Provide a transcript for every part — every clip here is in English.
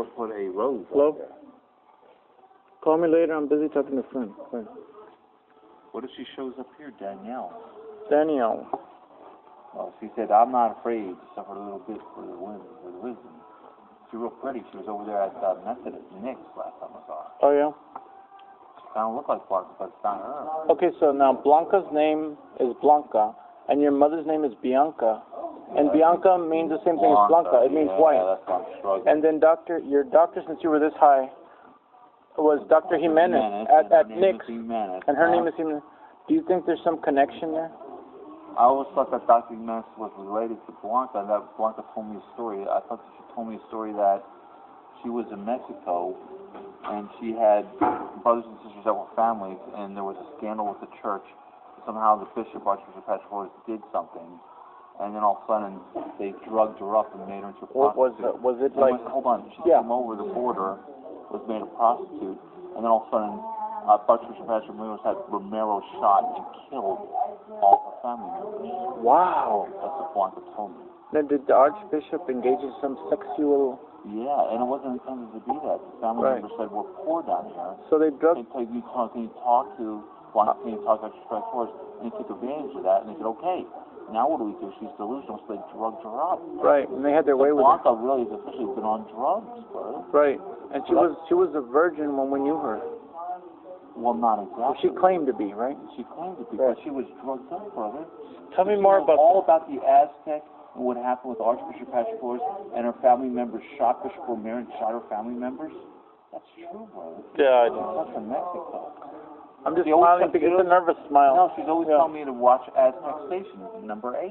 put a rose Hello? up there. Call me later. I'm busy talking to a friend. Bye. What if she shows up here, Danielle? Danielle. Well, she said, I'm not afraid to suffer a little bit for the wisdom. She's real pretty. She was over there at Methodist Nick's last time I saw her. Oh, yeah? She kind of looked like Blanca, but it's not her. Okay, so now Blanca's name is Blanca, and your mother's name is Bianca. And Bianca means the same thing as Blanca. It means white. Yeah, that's why I'm struggling. And then your doctor, since you were this high, was Dr. Jimenez at Nick's. And her name is Jimenez. Do you think there's some connection there? I always thought that Dr. Jimenez was related to Blanca, and that Blanca told me a story. I thought that she told me a story that she was in Mexico, and she had brothers and sisters that were families, and there was a scandal with the church. Somehow the bishop, Archbishop Patrick Flores, did something, and then all of a sudden they drugged her up and made her into a prostitute. Was it like... Hold on, she came over the border, was made a prostitute, and then all of a sudden Archbishop Patrick Flores had Romero shot and killed all her family members. Wow. That's what Blanca told me. Then did the Archbishop engage in some sexual... Yeah, and it wasn't intended to be that. The family members said, we're poor down here. So they drugged... Can you talk to Blanca, can you talk to Archbishop Flores? And they took advantage of that, and they said, okay, now what do we do? She's delusional, so they drugged her up. Right, and they had their way with her. Blanca really has officially been on drugs, brother. Right, and she was a virgin when we knew her. Well, not exactly. Well, she claimed to be, right? She claimed to be, but she was drugged up, brother. Tell me more about... all about the Aztec and what happened with Archbishop Patrick Flores and her family members shot Bishop Romero and shot her family members. That's true, brother. Yeah, I know. That's from Mexico. I'm just smiling because it's a nervous smile. No, she's always telling me to watch Aztec Station, number 8.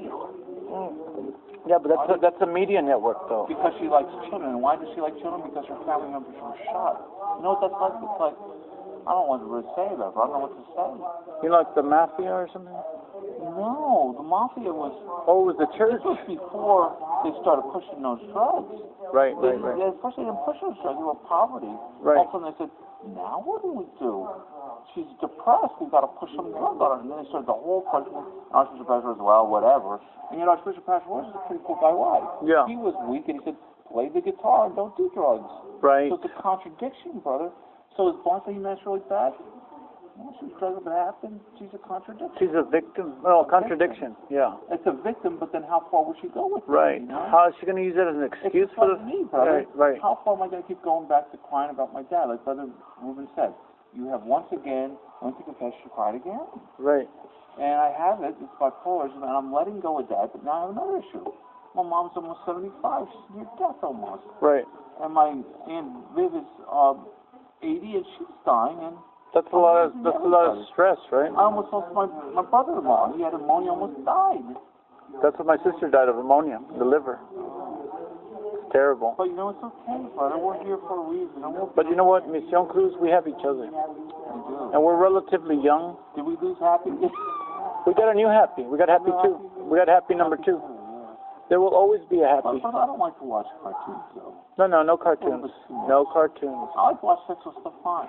Yeah, but that's a media network, though. Because she likes children. And why does she like children? Because her family members were shot. You know what that's like? It's like, I don't want to really say that, but I don't know what to say. You know, like the mafia or something? No, the mafia was... Oh, it was the church? This was before they started pushing those drugs. Right. At first they didn't push those drugs, they were poverty. Right. All of a sudden they said, now what do we do? She's depressed, we've got to push some drugs on her. And then they started the whole question. Archbishop Patrick was, well, whatever. And yet Archbishop Patrick was a pretty cool guy. Why? Yeah. He was weak and he said, play the guitar and don't do drugs. Right. So it's a contradiction, brother. So is Blanca Jimenez really bad? Well, she's drugged up happened. She's a contradiction. She's a victim. Well, contradiction. Yeah. It's a victim, but then how far would she go with it? Right. You know? How is she going to use that as an excuse it's for the... me, brother. Right. How far am I going to keep going back to crying about my dad? Like Brother Ruben said, you have once again went to confession, you cried again. Right. And I have it. It's bipolar, and I'm letting go of that. But now I have another issue. My mom's almost 75. She's near death almost. Right. And my Aunt Viv is 80, and she's dying. And that's a lot of stress, right? I almost lost my brother-in-law. He had pneumonia, almost died. That's what my sister died of, pneumonia, the liver. It's terrible. But you know, it's okay, brother. We're here for a reason. But you know what, Mission Cruz, we have each other. We do. And we're relatively young. Did we lose Happy? We got a new Happy. We got Happy 2. We got Happy number 2. There will always be a Happy. I don't like to watch cartoons, though. No cartoons. No cartoons. I like to watch sexual stuff fine.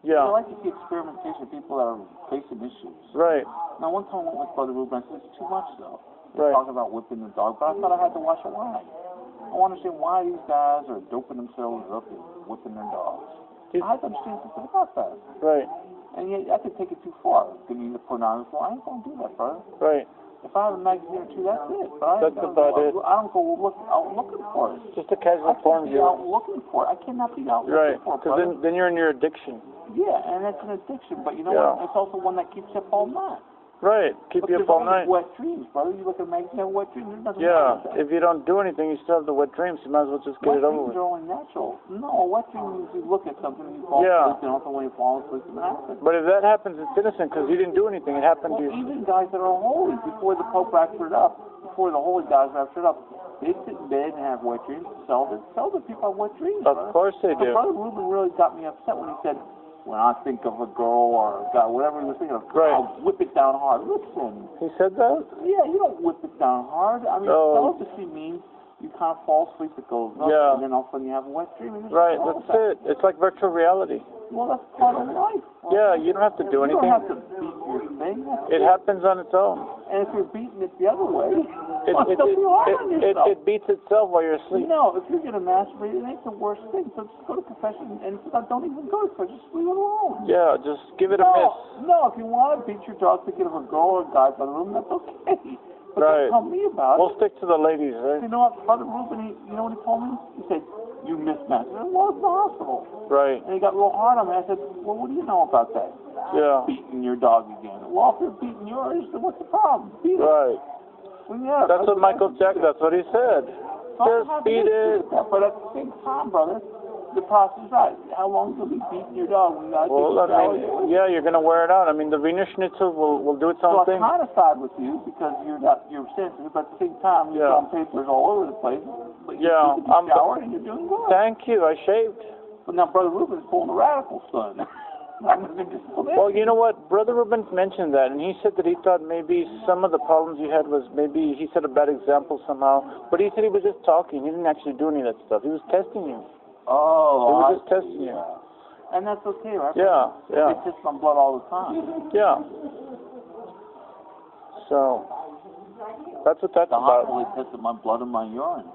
Yeah. I like to see experimentation of people that are facing issues. Right. Now, one time I went with Brother Ruben, I said, it's too much, though. Right. Talking about whipping the dog, but I thought I had to watch it why. I want to understand why these guys are doping themselves up and whipping their dogs. I have to understand something about that. Right. And yet, I could take it too far. Give me the pornography. I ain't going to do that, brother. Right. If I have a magazine or two, that's it. But that's about it. I don't go out looking for it. Just a casual porn view. I can't be out looking for it. I cannot be out looking for it, because then you're in your addiction. Yeah, and it's an addiction. But you know what? It's also one that keeps you up all night. Right. Keep you up all night. Wet dreams, brother. You look at a magazine, wet dreams. There's nothing Yeah. wrong with that. If you don't do anything, you still have the wet dreams. You might as well just get it over with. Wet dreams are only natural. No, a wet dream means you look at something and you fall asleep, and also when you fall asleep, it happens. But if that happens, it's innocent because you didn't do anything. It happened to you. Even guys that are holy, before the Pope raptured up, before the holy guys raptured up, they sit in bed and have wet dreams. Seldom people have wet dreams. Of course they do. Brother Ruben really got me upset when he said, when I think of a girl or a guy, whatever he was thinking of, I'll whip it down hard. Listen. He said that? Yeah, you don't whip it down hard. I mean, celibacy means you kind of fall asleep, it goes up, and then all of a sudden you have a wet dream. Right, that's it. It's like virtual reality. Well, that's part of life. Yeah, you don't have to do anything. You don't have to beat your face. way, It happens on its own. and if you're beating it the other way, still be hard on yourself. It beats itself while you're asleep. No, if you're gonna masturbate, it ain't the worst thing. So just go to confession and don't even go to confession. Just leave it alone. Yeah, just give it a miss. No, if you want to beat your dog thinking of a girl or a guy by the room, that's okay. But Right. don't tell me about We'll it. stick to the ladies, right? You know what, Brother Ruben, you know what he told me? He said, you mismatched. I said, well, it's the hospital. Right. And he got real hard on me. I said, well, what do you know about that? Yeah. Beating your dog again. Well, if you're beating yours, then what's the problem? Beat it. Right. Well, yeah, That's what Michael Jackson, that's what he said. Just beat it. But at the same time, brother, the process is right. How long will you be beating your dog when you gotta Well, take a I shower? mean, yeah, you're going to wear it out. I mean, the Wiener Schnitzel will do its So own I thing. kind of side with you because you're sensitive, but at the same time, you're on papers all over the place. But you're taking a shower and you're doing good. Thank you. I shaved. But now Brother Ruben's pulling a radical son. Well, you know what? Brother Ruben mentioned that, and he said that he thought maybe some of the problems you had was maybe he set a bad example somehow. But he said he was just talking. He didn't actually do any of that stuff. He was testing you. Oh, he was just testing you. And that's okay, right? Yeah, yeah. They piss my blood all the time. Yeah. So that's what that's The about. hospital, they pissed my blood and my urine.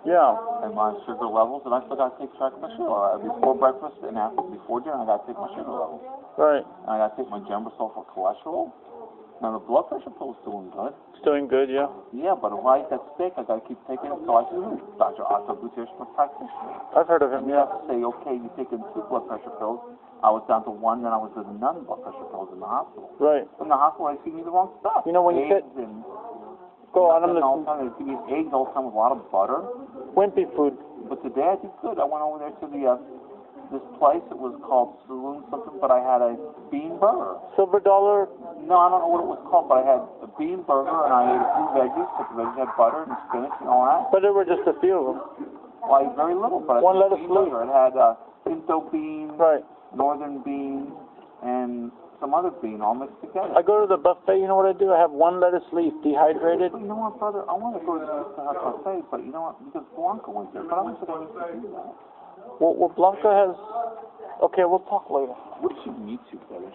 Yeah. And my sugar levels, and I still got to take track of my sugar level. Before breakfast and after, before dinner, I got to take my sugar levels. Right. And I got to take my Gembrosol for cholesterol. Now, the blood pressure pill's doing good. It's doing good, yeah. Yeah, but if I eat that steak, I got to keep taking it. So I said, Dr. Otto Gutierrez, my practitioner. I've heard of him, You yeah. have to say, okay, you're taking 2 blood pressure pills. I was down to 1, then I was to none blood pressure pills in the hospital. Right. In the hospital, they feed me the wrong stuff. You know, when you eggs said... and Go on, I'm all the listening. time. They feed me eggs all the time with a lot of butter. Wimpy food. But today I did good. I went over there to the this place. It was called Saloon something, but I had a bean burger. Silver Dollar. No, I don't know what it was called, but I had a bean burger and I ate a few veggies. But the veggies had butter and spinach and all that. But there were just a few of them. Well, I ate very little, but One I lettuce bean leaf. burger. It had pinto bean, Right. northern bean, and some other bean all mixed together. I go to the buffet, you know what I do? I have 1 lettuce leaf, dehydrated. But you know what, brother? I want to go to the buffet, but you know what? Because Blanca went there, but I don't think I need to do that. Well, Blanca has... Okay, we'll talk later. What should meet you, brother?